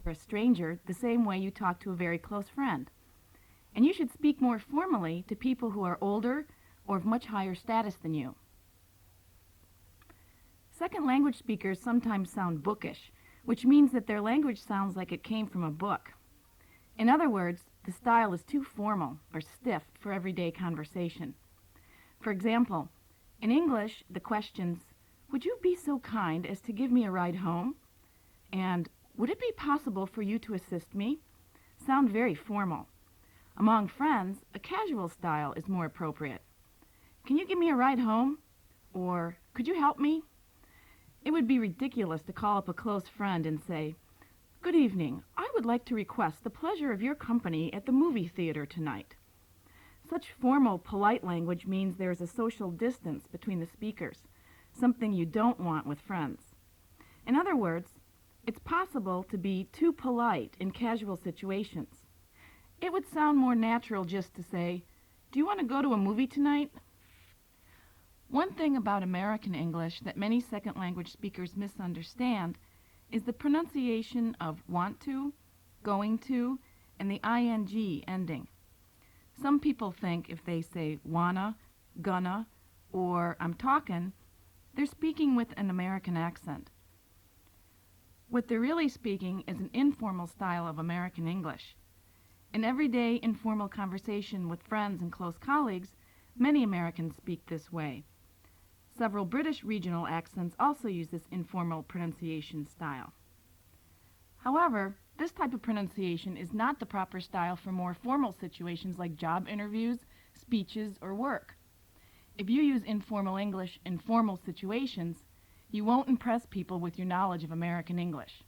a stranger the same way you talk to a very close friend. And you should speak more formally to people who are older or of much higher status than you. Second language speakers sometimes sound bookish, which means that their language sounds like it came from a book. In other words, the style is too formal or stiff for everyday conversation. For example, in English, the questions, "Would you be so kind as to give me a ride home?" and "Would it be possible for you to assist me?" sound very formal. Among friends, a casual style is more appropriate. "Can you give me a ride home?" or "Could you help me?" It would be ridiculous to call up a close friend and say, "Good evening, I would like to request the pleasure of your company at the movie theater tonight." Such formal, polite language means there is a social distance between the speakers, something you don't want with friends. In other words, it's possible to be too polite in casual situations. It would sound more natural just to say, "Do you want to go to a movie tonight?" One thing about American English that many second language speakers misunderstand is the pronunciation of want to, going to, and the ing ending. Some people think if they say wanna, gonna, or I'm talkin', they're speaking with an American accent. What they're really speaking is an informal style of American English. In everyday informal conversation with friends and close colleagues, many Americans speak this way. Several British regional accents also use this informal pronunciation style. However, this type of pronunciation is not the proper style for more formal situations like job interviews, speeches, or work. If you use informal English in formal situations, you won't impress people with your knowledge of American English.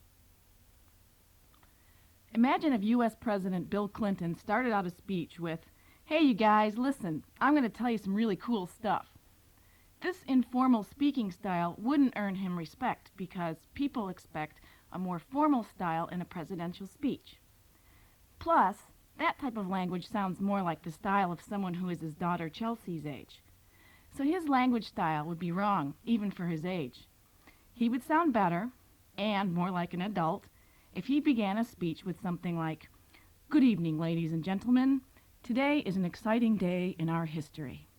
Imagine if U.S. President Bill Clinton started out a speech with, "Hey you guys, listen, I'm going to tell you some really cool stuff." This informal speaking style wouldn't earn him respect because people expect a more formal style in a presidential speech. Plus, that type of language sounds more like the style of someone who is his daughter Chelsea's age. So his language style would be wrong, even for his age. He would sound better, and more like an adult, if he began a speech with something like, "Good evening, ladies and gentlemen. Today is an exciting day in our history."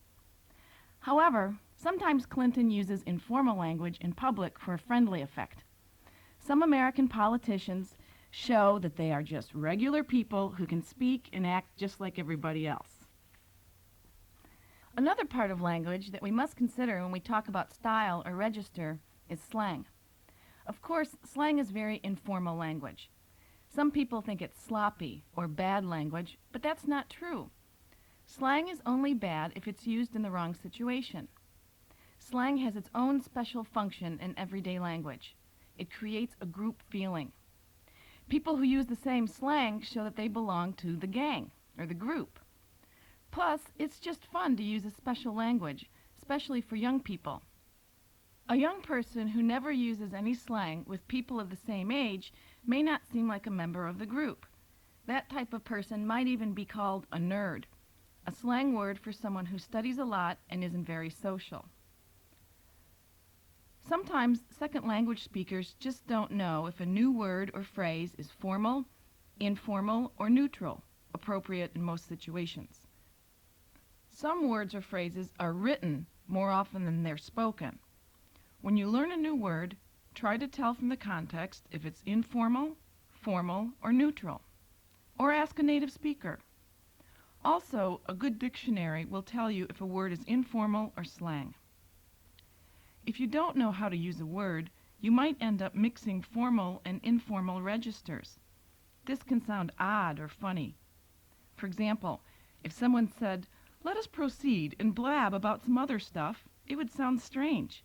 However, sometimes Clinton uses informal language in public for a friendly effect. Some American politicians show that they are just regular people who can speak and act just like everybody else. Another part of language that we must consider when we talk about style or register is slang. Of course, slang is very informal language. Some people think it's sloppy or bad language, but that's not true. Slang is only bad if it's used in the wrong situation. Slang has its own special function in everyday language. It creates a group feeling. People who use the same slang show that they belong to the gang or the group. Plus, it's just fun to use a special language, especially for young people. A young person who never uses any slang with people of the same age may not seem like a member of the group. That type of person might even be called a nerd, a slang word for someone who studies a lot and isn't very social. Sometimes second language speakers just don't know if a new word or phrase is formal, informal, or neutral, appropriate in most situations. Some words or phrases are written more often than they're spoken. When you learn a new word, try to tell from the context if it's informal, formal, or neutral, or ask a native speaker. Also, a good dictionary will tell you if a word is informal or slang. If you don't know how to use a word, you might end up mixing formal and informal registers. This can sound odd or funny. For example, if someone said, "Let us proceed and blab about some other stuff," it would sound strange.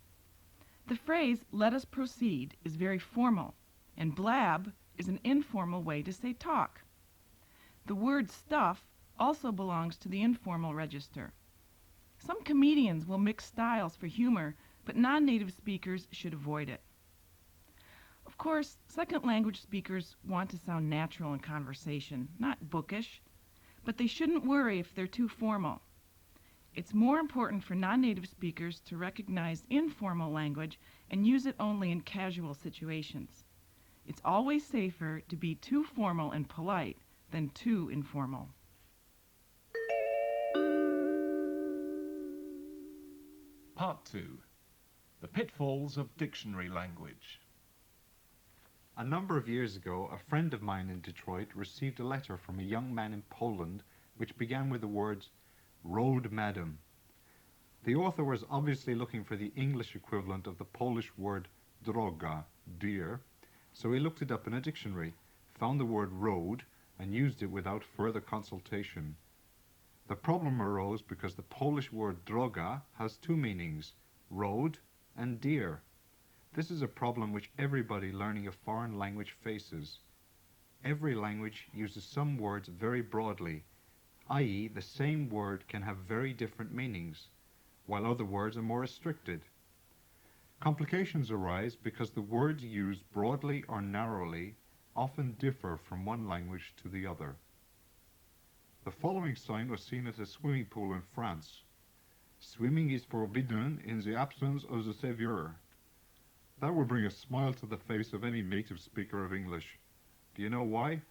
The phrase, "let us proceed," is very formal, and blab is an informal way to say talk. The word stuff also belongs to the informal register. Some comedians will mix styles for humor, but non-native speakers should avoid it. Of course, second language speakers want to sound natural in conversation, not bookish, but they shouldn't worry if they're too formal. It's more important for non-native speakers to recognize informal language and use it only in casual situations. It's always safer to be too formal and polite than too informal. Part 2. The Pitfalls of Dictionary Language. A number of years ago, a friend of mine in Detroit received a letter from a young man in Poland which began with the words, "Road Madam." The author was obviously looking for the English equivalent of the Polish word droga, dear, so he looked it up in a dictionary, found the word road, and used it without further consultation. The problem arose because the Polish word droga has two meanings, road and dear. This is a problem which everybody learning a foreign language faces. Every language uses some words very broadly, i.e. the same word can have very different meanings, while other words are more restricted. Complications arise because the words used broadly or narrowly often differ from one language to the other. The following sign was seen at a swimming pool in France. Swimming is forbidden in the absence of the savior. That would bring a smile to the face of any native speaker of English. Do you know why?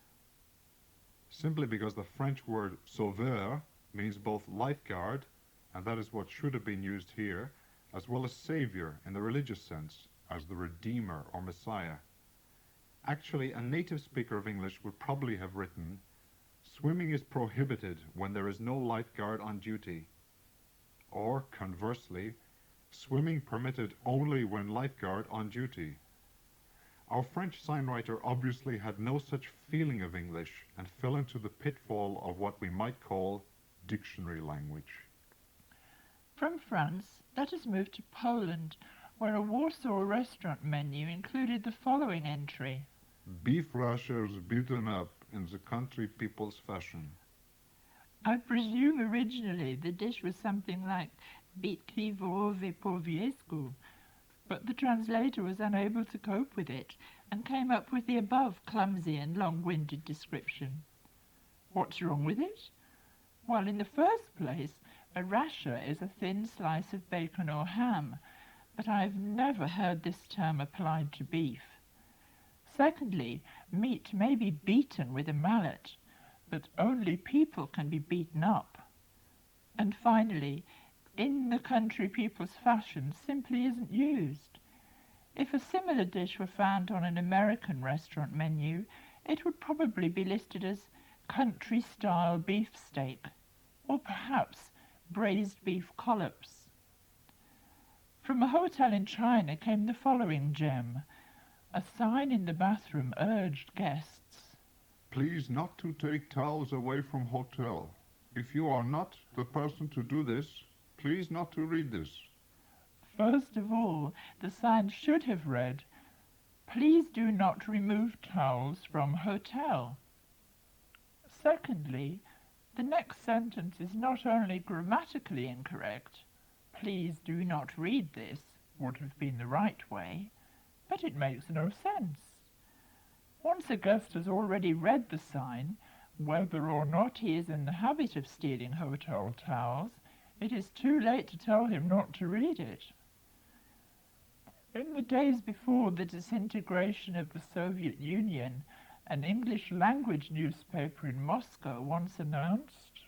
Simply because the French word sauveur means both lifeguard, and that is what should have been used here, as well as savior in the religious sense, as the redeemer or messiah. Actually, a native speaker of English would probably have written, "Swimming is prohibited when there is no lifeguard on duty," or, conversely, "Swimming permitted only when lifeguard on duty." Our French signwriter obviously had no such feeling of English and fell into the pitfall of what we might call dictionary language. From France, let us move to Poland, where a Warsaw restaurant menu included the following entry. Beef rashers beaten up in the country people's fashion. I presume originally the dish was something like bitki wołowe po wiesku, but the translator was unable to cope with it and came up with the above clumsy and long-winded description. What's wrong with it? Well, in the first place, a rasher is a thin slice of bacon or ham, but I've never heard this term applied to beef. Secondly, meat may be beaten with a mallet, but only people can be beaten up. And finally, in the country people's fashion simply isn't used. If a similar dish were found on an American restaurant menu, it would probably be listed as country-style beefsteak, or perhaps braised beef collops. From a hotel in China came the following gem. A sign in the bathroom urged guests, "Please not to take towels away from hotel. If you are not the person to do this, please not to read this." First of all, the sign should have read, "Please do not remove towels from hotel." Secondly, the next sentence is not only grammatically incorrect, "Please do not read this" would have been the right way, but it makes no sense. Once a guest has already read the sign, whether or not he is in the habit of stealing hotel towels, it is too late to tell him not to read it. In the days before the disintegration of the Soviet Union, an English language newspaper in Moscow once announced,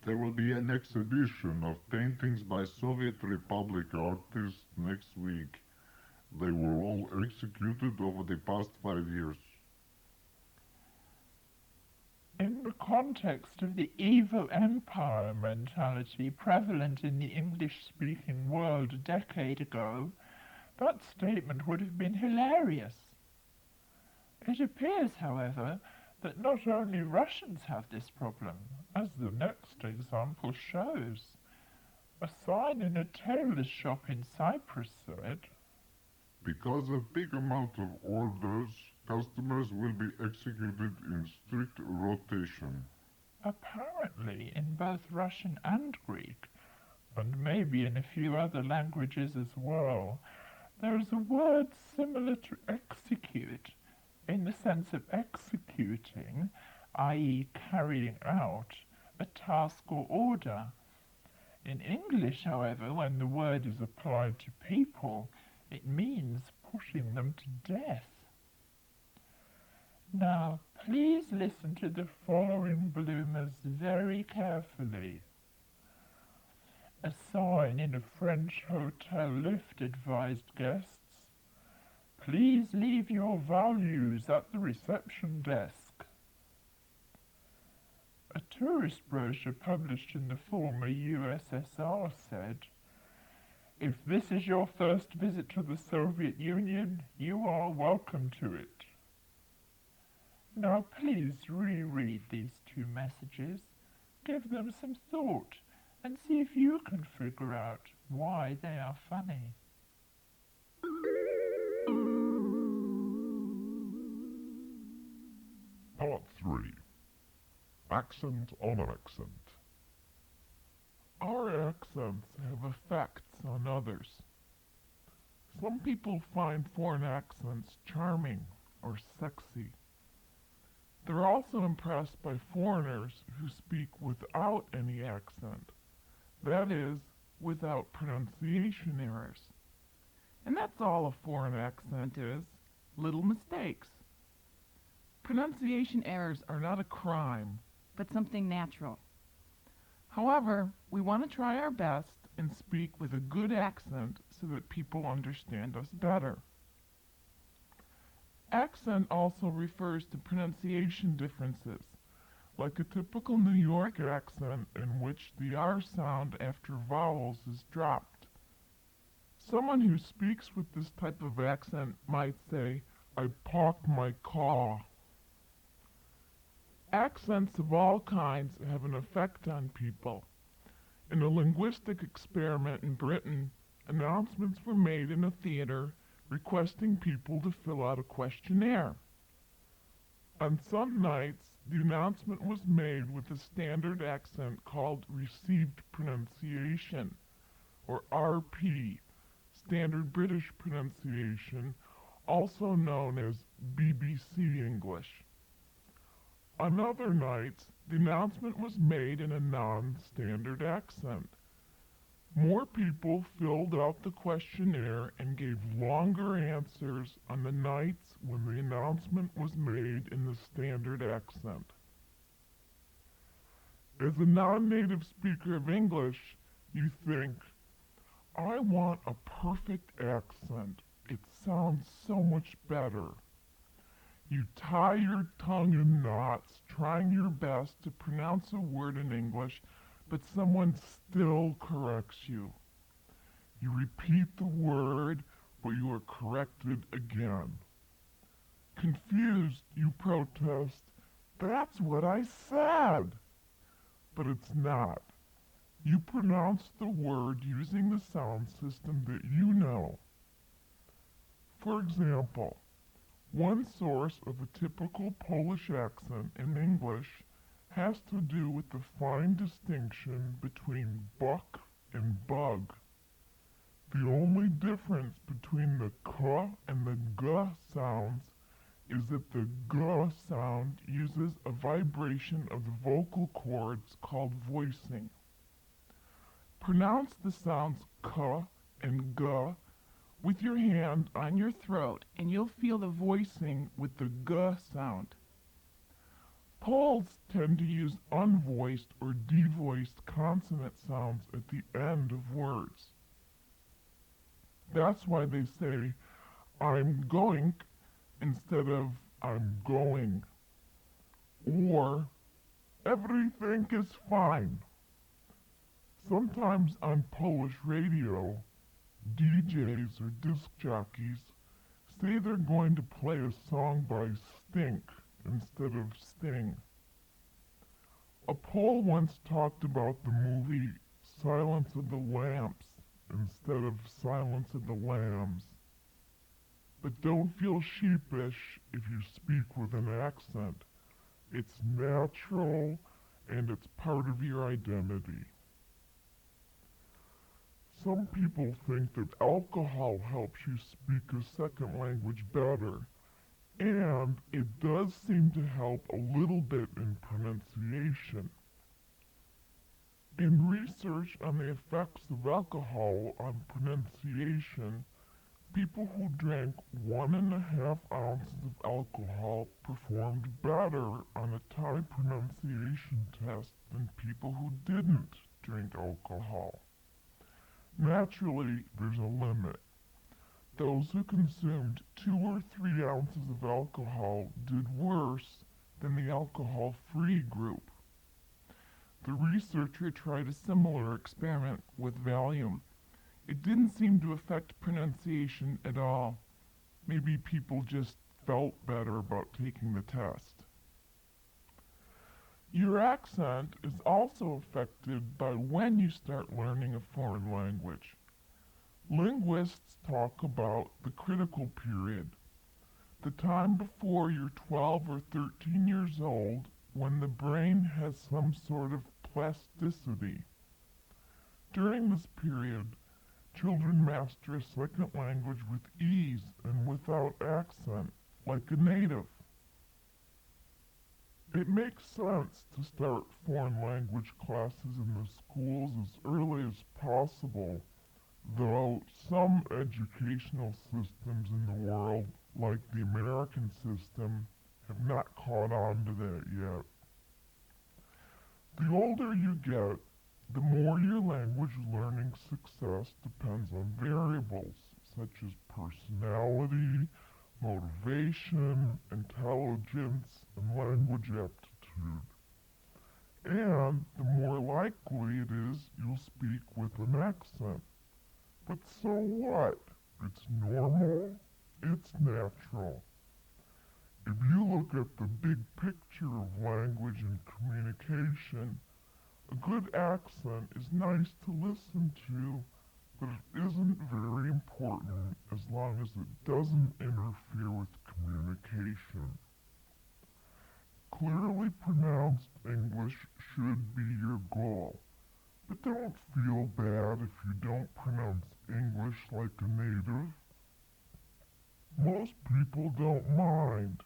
"There will be an exhibition of paintings by Soviet Republic artists next week. They were all executed over the past 5 years." in the context of the evil empire mentality prevalent in the English-speaking world a decade ago, that statement would have been hilarious. It appears, however, that not only Russians have this problem, as the next example shows. A sign in a tailor's shop in Cyprus said, "Because of big amount of orders, customers will be executed in strict rotation." apparently in both Russian and Greek, and maybe in a few other languages as well, there is a word similar to execute, in the sense of executing, i.e. carrying out, a task or order. In English, however, when the word is applied to people, it means putting them to death. Now, please listen to the following bloomers very carefully. A sign in a French hotel lift advised guests, "Please leave your values at the reception desk." A tourist brochure published in the former USSR said, "If this is your first visit to the Soviet Union, you are welcome to it." Now please reread these two messages, give them some thought, and see if you can figure out why they are funny. Part 3. Accent on accent. Our accents have effects on others. Some people find foreign accents charming or sexy. They're also impressed by foreigners who speak without any accent, that is, without pronunciation errors. And that's all a foreign accent is, little mistakes. Pronunciation errors are not a crime, but something natural. however, we want to try our best and speak with a good accent so that people understand us better. Accent also refers to pronunciation differences, like a typical New York accent in which the R sound after vowels is dropped. Someone who speaks with this type of accent might say, "I parked my car." Accents of all kinds have an effect on people. In a linguistic experiment in Britain, announcements were made in a theater requesting people to fill out a questionnaire. On some nights, the announcement was made with a standard accent called received pronunciation, or RP, standard British pronunciation, also known as BBC English. On other nights, the announcement was made in a non-standard accent. More people filled out the questionnaire and gave longer answers on the nights when the announcement was made in the standard accent. As a non-native speaker of English, you think, "I want a perfect accent. It sounds so much better." You tie your tongue in knots, trying your best to pronounce a word in English, but someone still corrects you. You repeat the word, but you are corrected again. Confused, you protest, "That's what I said!" But it's not. You pronounce the word using the sound system that you know. For example, one source of a typical Polish accent in English has to do with the fine distinction between buck and bug. The only difference between the k and the g sounds is that the g sound uses a vibration of the vocal cords called voicing. Pronounce the sounds k and g with your hand on your throat, and you'll feel the voicing with the g sound. Poles tend to use unvoiced or devoiced consonant sounds at the end of words. That's why they say, "I'm going," instead of "I'm going," or "Everything is fine." Sometimes on Polish radio, DJs or disc jockeys say they're going to play a song by Stink instead of Sting. A Pole once talked about the movie Silence of the Lamps instead of Silence of the Lambs. But don't feel sheepish if you speak with an accent. It's natural and it's part of your identity. Some people think that alcohol helps you speak a second language better, and it does seem to help a little bit in pronunciation. In research on the effects of alcohol on pronunciation, People who drank 1.5 ounces of alcohol performed better on a Thai pronunciation test than people who didn't drink alcohol. Naturally, there's a limit. Those who consumed 2 or 3 ounces of alcohol did worse than the alcohol-free group. The researcher tried a similar experiment with Valium. It didn't seem to affect pronunciation at all. Maybe people just felt better about taking the test. Your accent is also affected by when you start learning a foreign language. Linguists talk about the critical period, the time before you're 12 or 13 years old when the brain has some sort of plasticity. During this period, children master a second language with ease and without accent, like a native. It makes sense to start foreign language classes in the schools as early as possible, though some educational systems in the world, like the American system, have not caught on to that yet. The older you get, the more your language learning success depends on variables such as personality, motivation, intelligence, and language aptitude. And the more likely it is you'll speak with an accent. But so what? It's normal. It's natural. If you look at the big picture of language and communication, a good accent is nice to listen to, but it isn't very important as long as it doesn't interfere with communication. Clearly pronounced English should be your goal, but don't feel bad if you don't pronounce English like a native. Most people don't mind,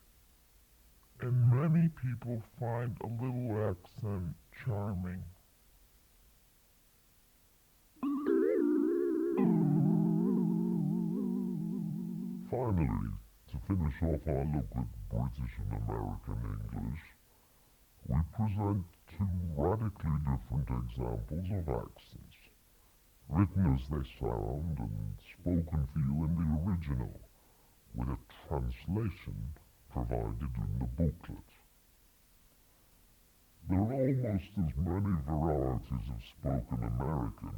and many people find a little accent charming. Finally, to finish off our look at British and American English, we present 2 radically different examples of accents, written as they sound and spoken for you in the original, with a translation provided in the booklet. There are almost as many varieties of spoken American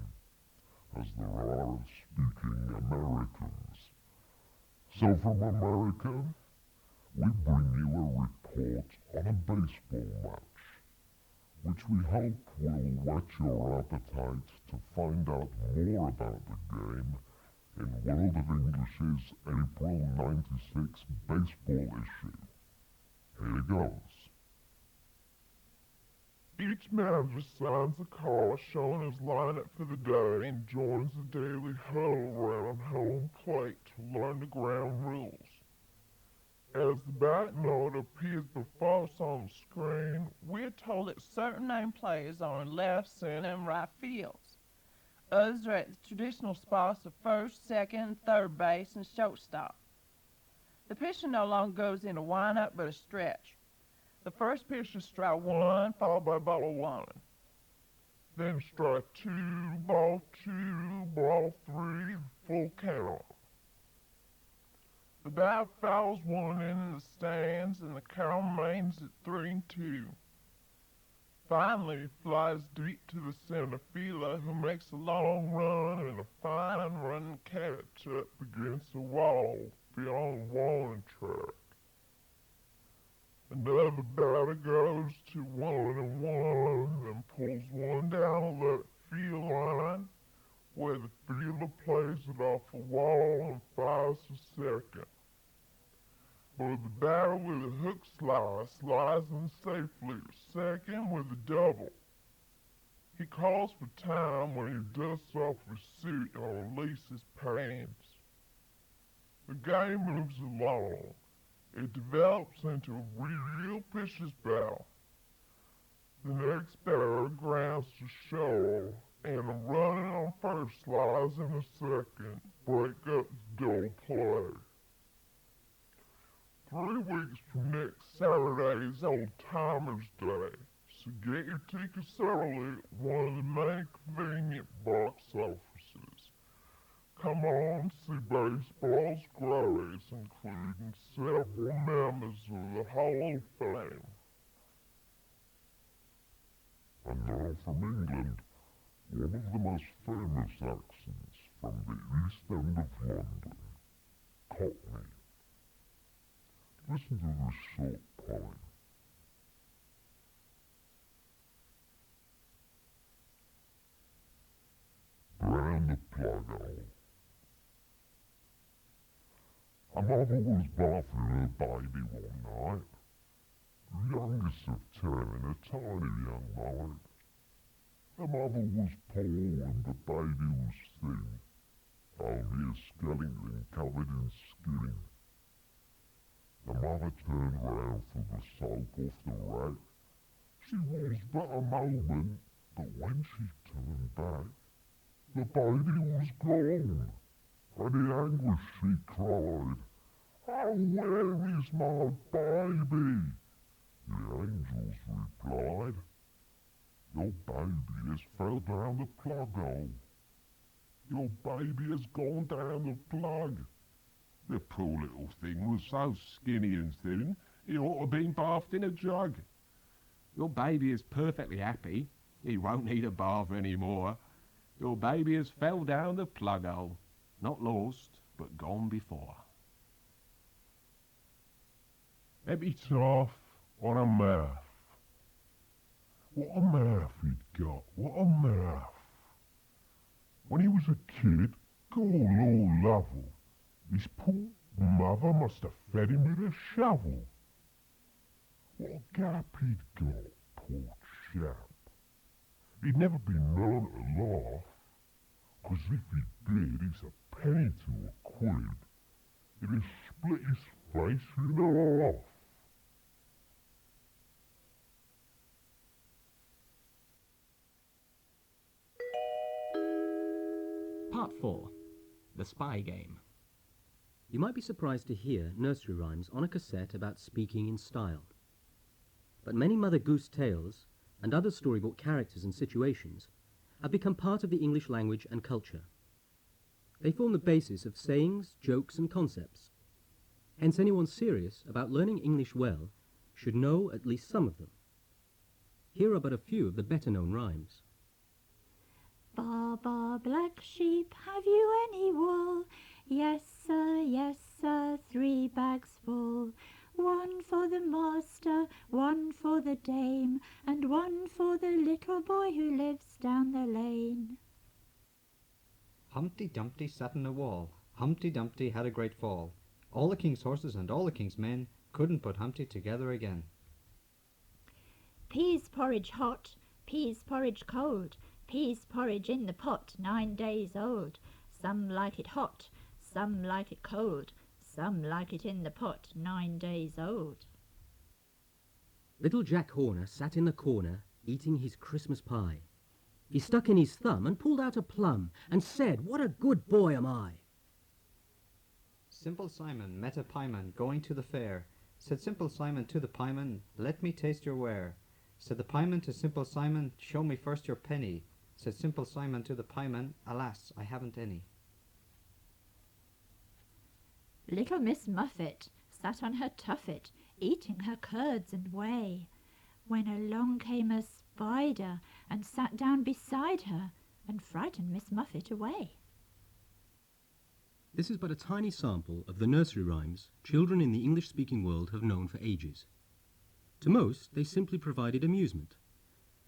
as there are of speaking Americans. So from America, we bring you a report on a baseball match, which we hope will whet your appetite to find out more about the game in World of English's April '96 baseball issue. Here goes. Each manager signs a card showing his lineup for the day and joins the daily huddle around home plate to learn the ground rules. As the batting order appears before us on the screen, we're told that certain named players are in left, center, and right fields. Others are at the traditional spots of first, second, third base, and shortstop. The pitcher no longer goes into windup but a stretch. The first pitch is strike 1, followed by ball 1. Then strike 2, ball 2, ball 3, full count. The bat fouls one in the stands and the count remains at 3-2. Finally, he flies deep to the center fielder who makes a long run and a fine running catch-up against the wall beyond the warning track. Another batter goes to 1-1 and pulls one down the left field line where the fielder plays it off a wall and fires to second. But the batter with a hook slides in safely to second with a double. He calls for time when he dusts off his suit and releases pants. The game moves along. It develops into a real pitcher's battle. The next batter grounds to show and running on first lies in a second. Break up, go play. 3 weeks from next Saturday is Old Timers Day, so get your tickets early at one of the main convenient box offices. Come on, see baseball's greats, including several members of the Hall of Fame. And now from England, one of the most famous accents from the East End of London, Cockney. Listen to this short poem. Round the plug hole. A mother was bathing her baby one night, the youngest of 10 and a tiny young mite. The mother was poor and the baby was thin, only a skeleton covered in skin. The mother turned round for the soap off the rack. She was but a moment, but when she turned back, the baby was gone, and in anguish she cried, "Oh, where is my baby?" The angels replied, "Your baby has fell down the plug hole. Your baby has gone down the plug." The poor little thing was so skinny and thin, it ought to have been bathed in a jug. Your baby is perfectly happy. He won't need a bath any more. Your baby has fell down the plug hole. Not lost, but gone before. Epitaph on a mouth. What a mouth he'd got, what a mouth. When he was a kid, God Lord love him, his poor mother must have fed him with a shovel. What a gap he'd got, poor chap. He'd never been known to laugh, 'cause if he did, he's a penny to a quid. It'd split his face in half. Part 4. The Spy Game. You might be surprised to hear nursery rhymes on a cassette about speaking in style. But many Mother Goose tales and other storybook characters and situations have become part of the English language and culture. They form the basis of sayings, jokes and concepts. Hence anyone serious about learning English well should know at least some of them. Here are but a few of the better-known rhymes. Baa, baa, black sheep, have you any wool? Yes, sir, 3 bags full. 1 for the master, 1 for the dame, and 1 for the little boy who lives down the lane. Humpty Dumpty sat on a wall. Humpty Dumpty had a great fall. All the king's horses and all the king's men couldn't put Humpty together again. Peas porridge hot, peas porridge cold, peas porridge in the pot 9 days old. Some like it hot, some like it cold, some like it in the pot 9 days old. Little Jack Horner sat in the corner eating his Christmas pie. He stuck in his thumb and pulled out a plum and said, "What a good boy am I!" Simple Simon met a pieman going to the fair. Said Simple Simon to the pieman, "Let me taste your ware." Said the pieman to Simple Simon, "Show me first your penny." Said Simple Simon to the pieman, "Alas, I haven't any." Little Miss Muffet sat on her tuffet, eating her curds and whey, when along came a spider and sat down beside her and frightened Miss Muffet away. This is but a tiny sample of the nursery rhymes children in the English-speaking world have known for ages. To most, they simply provided amusement,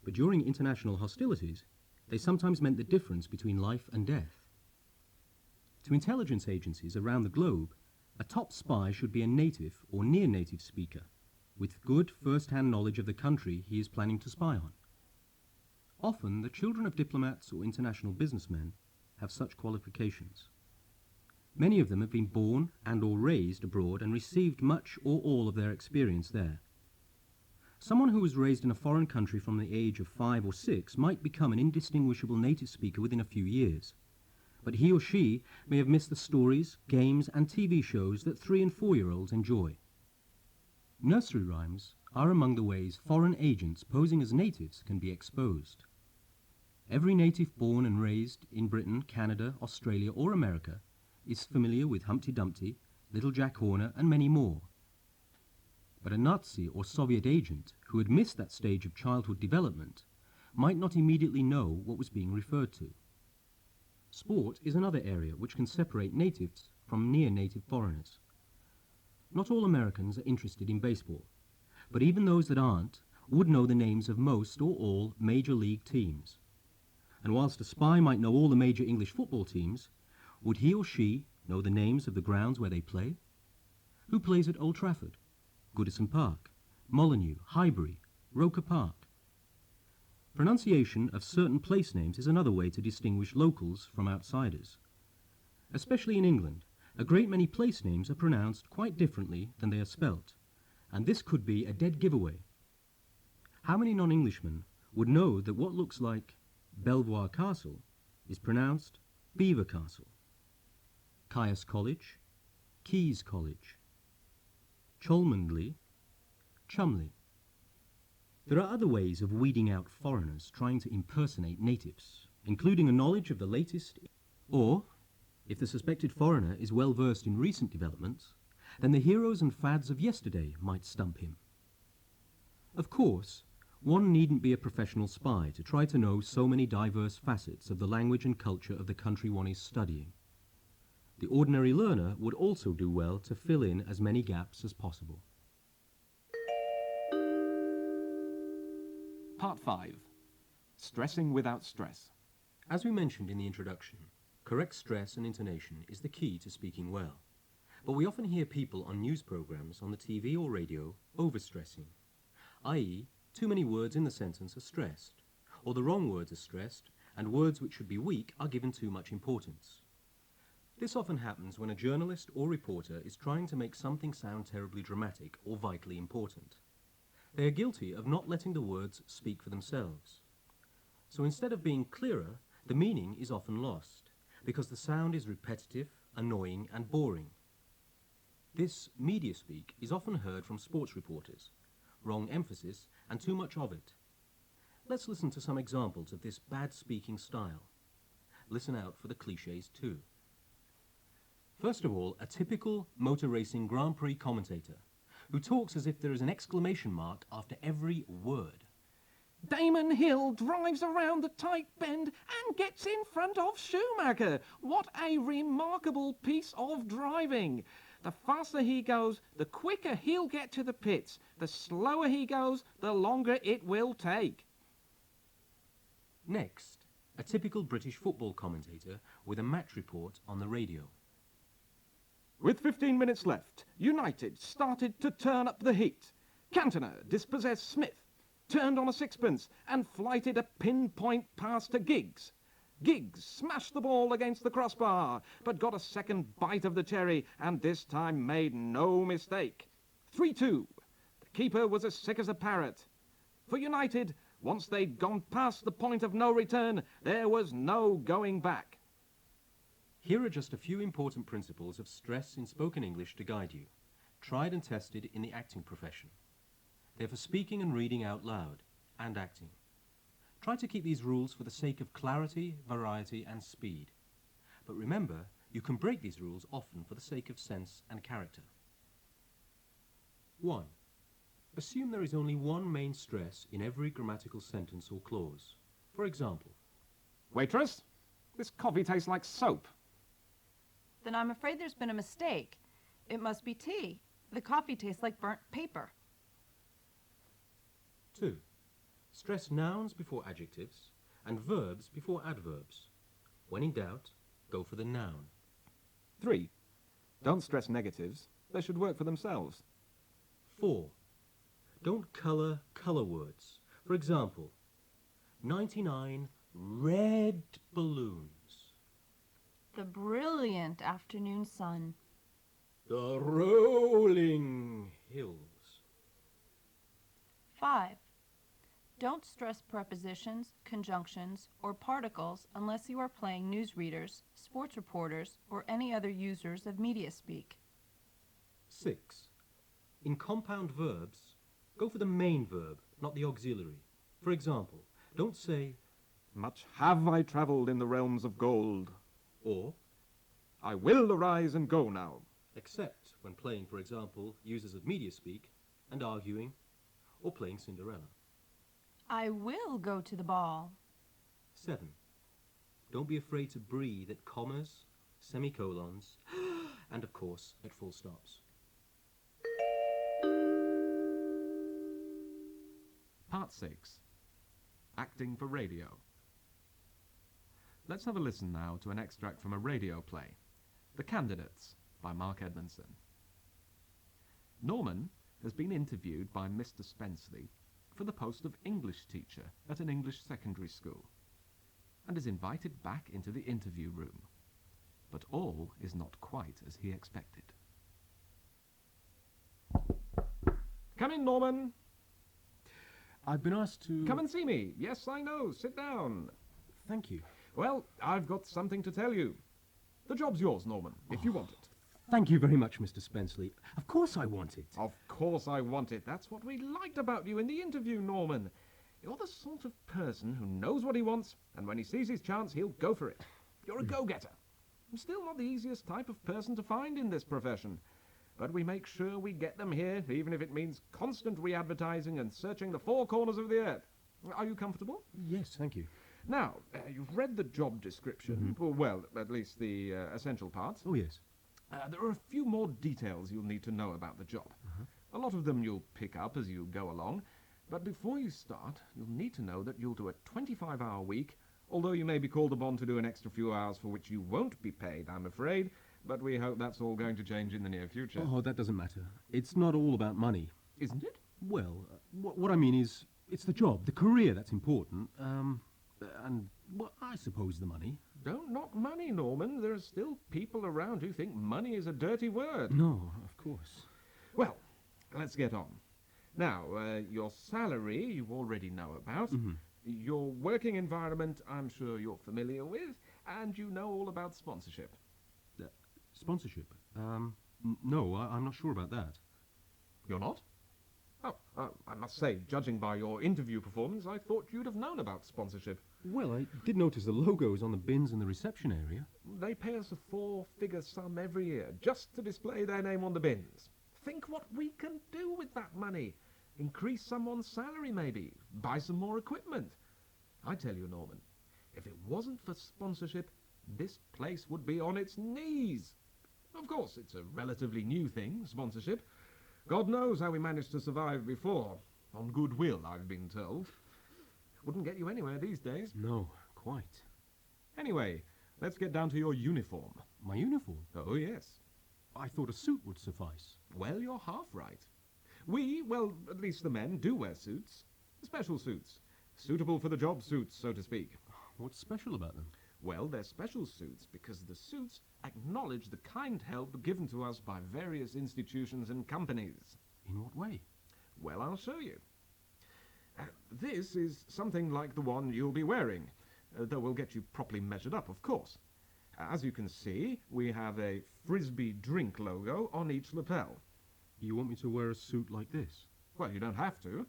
but during international hostilities, they sometimes meant the difference between life and death. To intelligence agencies around the globe, a top spy should be a native or near-native speaker, with good first-hand knowledge of the country he is planning to spy on. Often, the children of diplomats or international businessmen have such qualifications. Many of them have been born and or raised abroad and received much or all of their experience there. Someone who was raised in a foreign country from the age of 5 or 6 might become an indistinguishable native speaker within a few years. But he or she may have missed the stories, games and TV shows that 3- and 4-year-olds enjoy. Nursery rhymes are among the ways foreign agents posing as natives can be exposed. Every native born and raised in Britain, Canada, Australia or America is familiar with Humpty Dumpty, Little Jack Horner and many more. But a Nazi or Soviet agent who had missed that stage of childhood development might not immediately know what was being referred to. Sport is another area which can separate natives from near-native foreigners. Not all Americans are interested in baseball, but even those that aren't would know the names of most or all major league teams. And whilst a spy might know all the major English football teams, would he or she know the names of the grounds where they play? Who plays at Old Trafford, Goodison Park, Molineux, Highbury, Roker Park? Pronunciation of certain place names is another way to distinguish locals from outsiders. Especially in England, a great many place names are pronounced quite differently than they are spelt, and this could be a dead giveaway. How many non-Englishmen would know that what looks like Belvoir Castle is pronounced Beaver Castle? Caius College, Keys College, Cholmondeley, Chumley. There are other ways of weeding out foreigners trying to impersonate natives, including a knowledge of the latest, or, if the suspected foreigner is well versed in recent developments, then the heroes and fads of yesterday might stump him. Of course, one needn't be a professional spy to try to know so many diverse facets of the language and culture of the country one is studying. The ordinary learner would also do well to fill in as many gaps as possible. Part 5. Stressing without stress. As we mentioned in the introduction, correct stress and intonation is the key to speaking well. But we often hear people on news programs on the TV or radio overstressing, i.e., too many words in the sentence are stressed, or the wrong words are stressed, and words which should be weak are given too much importance. This often happens when a journalist or reporter is trying to make something sound terribly dramatic or vitally important. They are guilty of not letting the words speak for themselves. So instead of being clearer, the meaning is often lost, because the sound is repetitive, annoying and boring. This media speak is often heard from sports reporters. Wrong emphasis and too much of it. Let's listen to some examples of this bad speaking style. Listen out for the clichés too. First of all, a typical motor racing Grand Prix commentator who talks as if there is an exclamation mark after every word. Damon Hill drives around the tight bend and gets in front of Schumacher. What a remarkable piece of driving. The faster he goes, the quicker he'll get to the pits. The slower he goes, the longer it will take. Next, a typical British football commentator with a match report on the radio. With 15 minutes left, United started to turn up the heat. Cantona dispossessed Smith, turned on a sixpence and flighted a pinpoint pass to Giggs. Giggs smashed the ball against the crossbar, but got a second bite of the cherry and this time made no mistake. 3-2. The keeper was as sick as a parrot. For United, once they'd gone past the point of no return, there was no going back. Here are just a few important principles of stress in spoken English to guide you, tried and tested in the acting profession. They're for speaking and reading out loud, and acting. Try to keep these rules for the sake of clarity, variety and speed. But remember, you can break these rules often for the sake of sense and character. 1. Assume there is only one main stress in every grammatical sentence or clause. For example, Waitress, this coffee tastes like soap. Then I'm afraid there's been a mistake. It must be tea. The coffee tastes like burnt paper. 2. Stress nouns before adjectives and verbs before adverbs. When in doubt, go for the noun. 3. Don't stress negatives. They should work for themselves. 4. Don't colour words. For example, 99 red balloons. The brilliant afternoon sun. The rolling hills. 5. Don't stress prepositions, conjunctions, or particles unless you are playing newsreaders, sports reporters, or any other users of media speak. 6. In compound verbs, go for the main verb, not the auxiliary. For example, don't say, Much have I travelled in the realms of gold. or, I will arise and go now. except when playing, for example, users of media speak, and arguing, or playing Cinderella. I will go to the ball. 7. Don't be afraid to breathe at commas, semicolons, and of course at full stops. Part 6. Acting for radio. Let's have a listen now to an extract from a radio play, The Candidates, by Mark Edmondson. Norman has been interviewed by Mr. Spenceley for the post of English teacher at an English secondary school, and is invited back into the interview room. But all is not quite as he expected. Come in, Norman. I've been asked to... Come and see me. Yes, I know. Sit down. Thank you. Well, I've got something to tell you. The job's yours, Norman, if you want it. Thank you very much, Mr. Spenceley. Of course I want it. Of course I want it. That's what we liked about you in the interview, Norman. You're the sort of person who knows what he wants, and when he sees his chance, he'll go for it. You're a go-getter. Still not the easiest type of person to find in this profession. But we make sure we get them here, even if it means constant re-advertising and searching the four corners of the earth. Are you comfortable? Yes, thank you. Now, you've read the job description. Well, at least the essential parts. Oh, yes. There are a few more details you'll need to know about the job. A lot of them you'll pick up as you go along, but before you start, you'll need to know that you'll do a 25-hour week, although you may be called upon to do an extra few hours for which you won't be paid, I'm afraid, but we hope that's all going to change in the near future. Oh, that doesn't matter. It's not all about money. Isn't it? Well, what I mean is, it's the job, the career that's important, and, well, I suppose the money. Don't knock money, Norman. There are still people around who think money is a dirty word. No, of course. Well, let's get on. Now, your salary you already know about. Your working environment I'm sure you're familiar with, and you know all about sponsorship. Sponsorship? No, I'm not sure about that. You're not? Oh, I must say, judging by your interview performance, I thought you'd have known about sponsorship. Well, I did notice the logos on the bins in the reception area. They pay us a 4-figure sum every year just to display their name on the bins. Think what we can do with that money. Increase someone's salary, maybe. Buy some more equipment. I tell you, Norman, if it wasn't for sponsorship, this place would be on its knees. Of course, it's a relatively new thing, sponsorship. God knows how we managed to survive before. On goodwill, I've been told. Wouldn't get you anywhere these days. No, quite. Anyway, let's get down to your uniform. My uniform? Oh, yes. I thought a suit would suffice. Well, you're half right. We, well, at least the men, do wear suits. Special suits. Suitable for the job suits, so to speak. What's special about them? Well, they're special suits because the suits acknowledge the kind help given to us by various institutions and companies. In what way? Well, I'll show you. This is something like the one you'll be wearing, though we'll get you properly measured up, of course. As you can see, we have a Frisbee drink logo on each lapel. You want me to wear a suit like this? Well, you don't have to.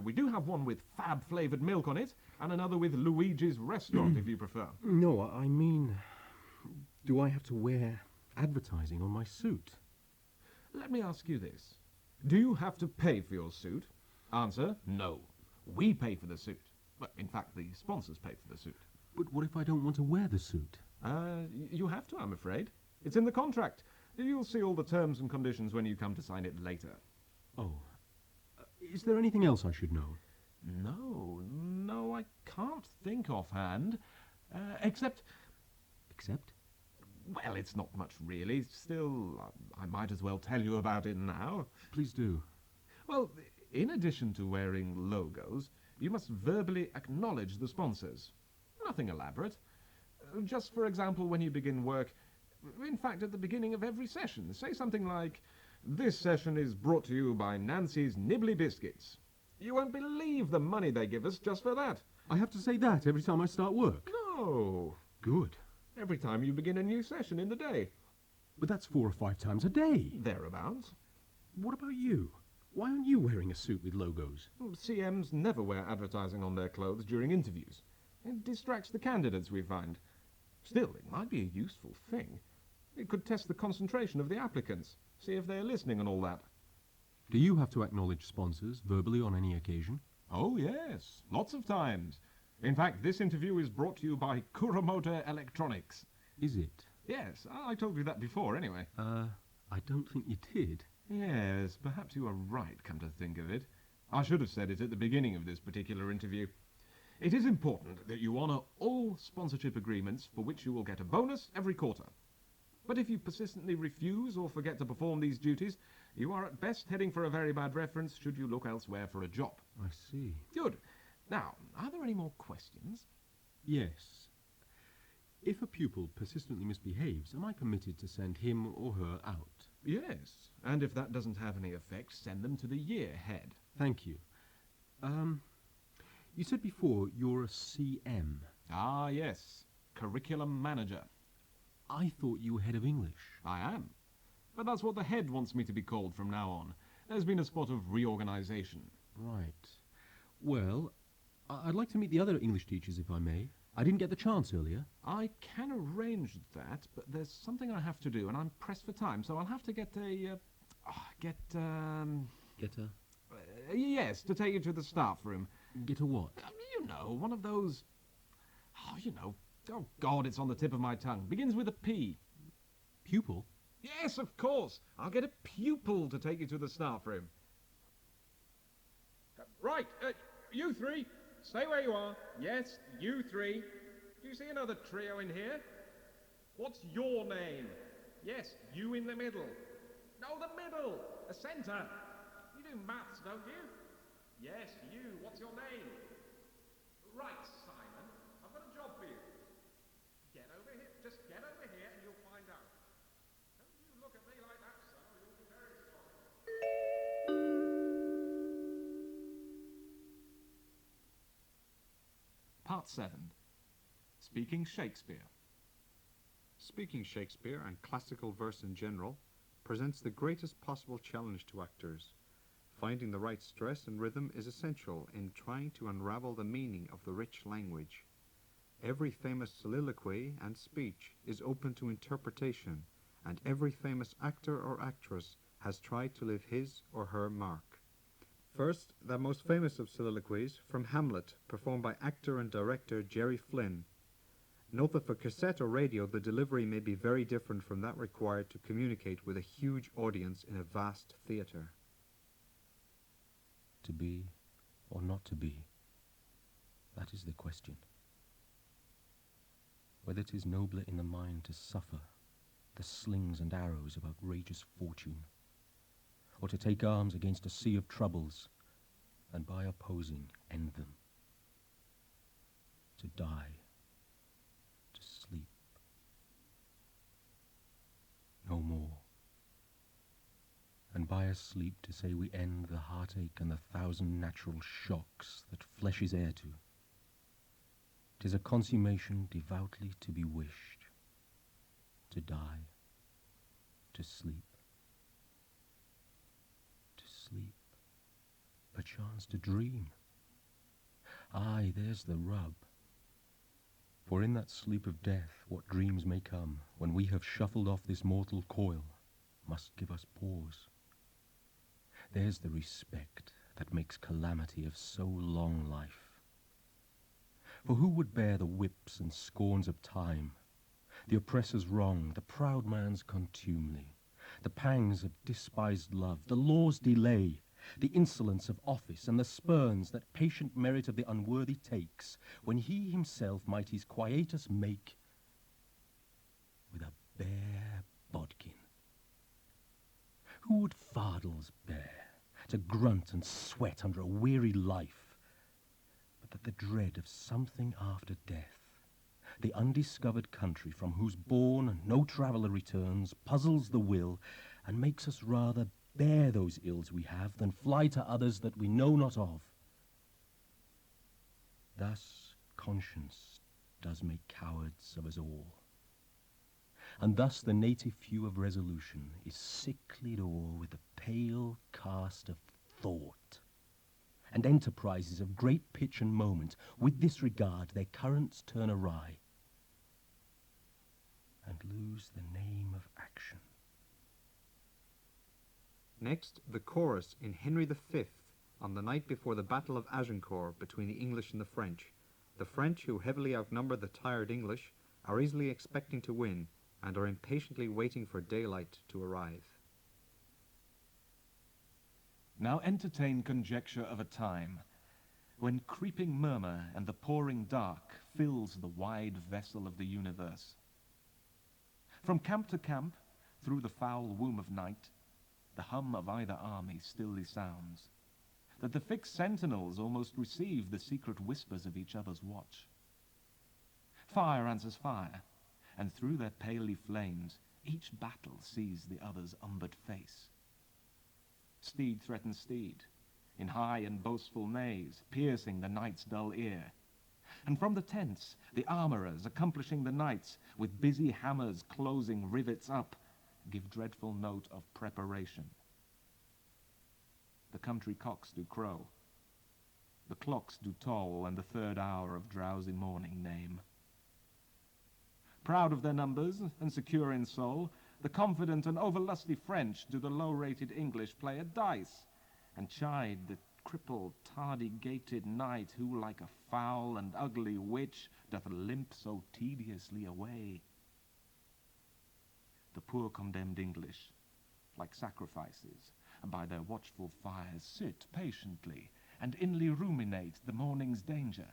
We do have one with fab-flavoured milk on it, and another with Luigi's Restaurant, if you prefer. No, I mean, do I have to wear advertising on my suit? Let me ask you this. Do you have to pay for your suit? Answer, no. We pay for the suit. Well, in fact, the sponsors pay for the suit. But what if I don't want to wear the suit? You have to, I'm afraid. It's in the contract. You'll see all the terms and conditions when you come to sign it later. Oh. Is there anything else I should know? No, I can't think offhand. Except... Except? Well, it's not much really. Still, I might as well tell you about it now. Please do. Well, in addition to wearing logos, you must verbally acknowledge the sponsors. Nothing elaborate. Just, for example, when you begin work, in fact, at the beginning of every session, say something like, "This session is brought to you by Nancy's Nibbly Biscuits." You won't believe the money they give us just for that. I have to say that every time I start work. No. Good. Every time you begin a new session in the day. But that's 4 or 5 times a day. Thereabouts. What about you? Why aren't you wearing a suit with logos? CMs never wear advertising on their clothes during interviews. It distracts the candidates, we find. Still, it might be a useful thing. It could test the concentration of the applicants, see if they're listening and all that. Do you have to acknowledge sponsors verbally on any occasion? Oh, yes. Lots of times. In fact, this interview is brought to you by Kuramoto Electronics. Is it? Yes, I told you that before, anyway. I don't think you did. Yes, perhaps you are right, come to think of it. I should have said it at the beginning of this particular interview. It is important that you honour all sponsorship agreements for which you will get a bonus every quarter. But if you persistently refuse or forget to perform these duties, you are at best heading for a very bad reference should you look elsewhere for a job. I see. Good. Now, are there any more questions? Yes. If a pupil persistently misbehaves, am I permitted to send him or her out? Yes. And if that doesn't have any effect, send them to the year head. Thank you. You said before you're a CM. Ah, yes. Curriculum manager. I thought you were head of English. I am. But that's what the head wants me to be called from now on. There's been a spot of reorganisation. Right. Well, I'd like to meet the other English teachers if I may. I didn't get the chance earlier. I can arrange that, but there's something I have to do, and I'm pressed for time, so I'll have to yes, to take you to the staff room. Get a what? You know, one of those... Oh, God, it's on the tip of my tongue. Begins with a P. Pupil? Yes, of course. I'll get a pupil to take you to the staff room. Right, you three, stay where you are. Yes, you three. Do you see another trio in here? What's your name? Yes, you in the middle. No, the middle. The centre. You do maths, don't you? Yes, you. What's your name? Right, Simon. I've got a job for you. Get over here. Just get over here and you'll find out. Don't you look at me like that, son, or you'll be very sorry. Part 7. Speaking Shakespeare. Speaking Shakespeare and classical verse in general presents the greatest possible challenge to actors. Finding the right stress and rhythm is essential in trying to unravel the meaning of the rich language. Every famous soliloquy and speech is open to interpretation, and every famous actor or actress has tried to leave his or her mark. First, that most famous of soliloquies, from Hamlet, performed by actor and director Jerry Flynn. Note that for cassette or radio, the delivery may be very different from that required to communicate with a huge audience in a vast theatre. To be or not to be, that is the question. Whether 'tis nobler in the mind to suffer the slings and arrows of outrageous fortune, or to take arms against a sea of troubles, and by opposing end them. To die, to sleep, no more. And by a sleep to say we end the heartache and the thousand natural shocks that flesh is heir to. 'Tis a consummation devoutly to be wished, to die, to sleep, perchance to dream. Aye, there's the rub. For in that sleep of death, what dreams may come, when we have shuffled off this mortal coil, must give us pause. There's the respect that makes calamity of so long life. For who would bear the whips and scorns of time, the oppressor's wrong, the proud man's contumely, the pangs of despised love, the law's delay, the insolence of office, and the spurns that patient merit of the unworthy takes, when he himself might his quietus make with a bare bodkin? Who would fardels bear, to grunt and sweat under a weary life, but that the dread of something after death, the undiscovered country from whose bourne no traveller returns, puzzles the will, and makes us rather bear those ills we have than fly to others that we know not of? Thus conscience does make cowards of us all. And thus the native hue of resolution is sicklied o'er with the pale cast of thought, and enterprises of great pitch and moment, with this regard their currents turn awry, and lose the name of action. Next, the chorus in Henry V on the night before the Battle of Agincourt between the English and the French. The French, who heavily outnumber the tired English, are easily expecting to win and are impatiently waiting for daylight to arrive. Now entertain conjecture of a time when creeping murmur and the pouring dark fills the wide vessel of the universe. From camp to camp, through the foul womb of night, the hum of either army stilly sounds, that the fixed sentinels almost receive the secret whispers of each other's watch. Fire answers fire, and through their paly flames each battle sees the other's umbered face. Steed threatens steed, in high and boastful neighs, piercing the night's dull ear. And from the tents, the armourers, accomplishing the nights, with busy hammers closing rivets up, give dreadful note of preparation. The country cocks do crow, the clocks do toll, and the third hour of drowsy morning name. Proud of their numbers and secure in soul, the confident and overlusty French do the low-rated English play at dice, and chide the crippled, tardy-gated knight who, like a foul and ugly witch, doth limp so tediously away. The poor condemned English, like sacrifices, by their watchful fires sit patiently and inly ruminate the morning's danger.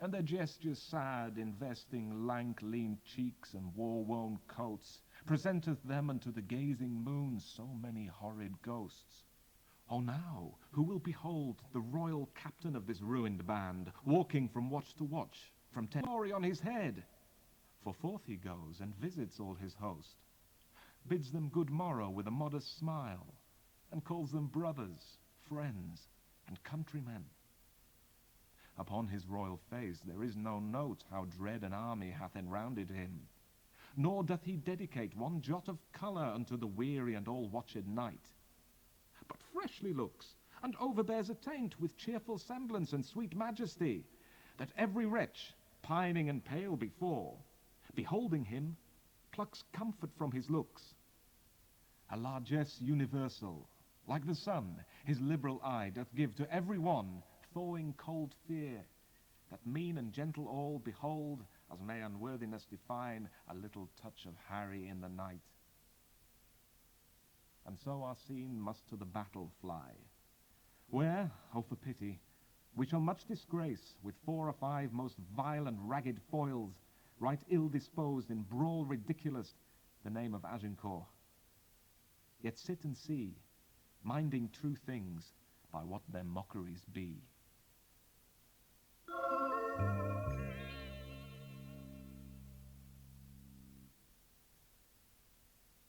And their gestures sad, investing lank, lean cheeks and war-worn coats, presenteth them unto the gazing moon so many horrid ghosts. Oh, now, who will behold the royal captain of this ruined band, walking from watch to watch, from glory on his head? For forth he goes and visits all his host, bids them good morrow with a modest smile, and calls them brothers, friends, and countrymen. Upon his royal face there is no note how dread an army hath enrounded him, nor doth he dedicate one jot of colour unto the weary and all-watched night, but freshly looks, and overbears a taint with cheerful semblance and sweet majesty, that every wretch, pining and pale before, beholding him, plucks comfort from his looks. A largesse universal, like the sun, his liberal eye doth give to every one, thawing cold fear, that mean and gentle all behold, as may unworthiness define, a little touch of Harry in the night. And so our scene must to the battle fly, where, oh for pity, we shall much disgrace, with 4 or 5 most vile and ragged foils, right ill disposed in brawl ridiculous, the name of Agincourt. Yet sit and see, minding true things by what their mockeries be.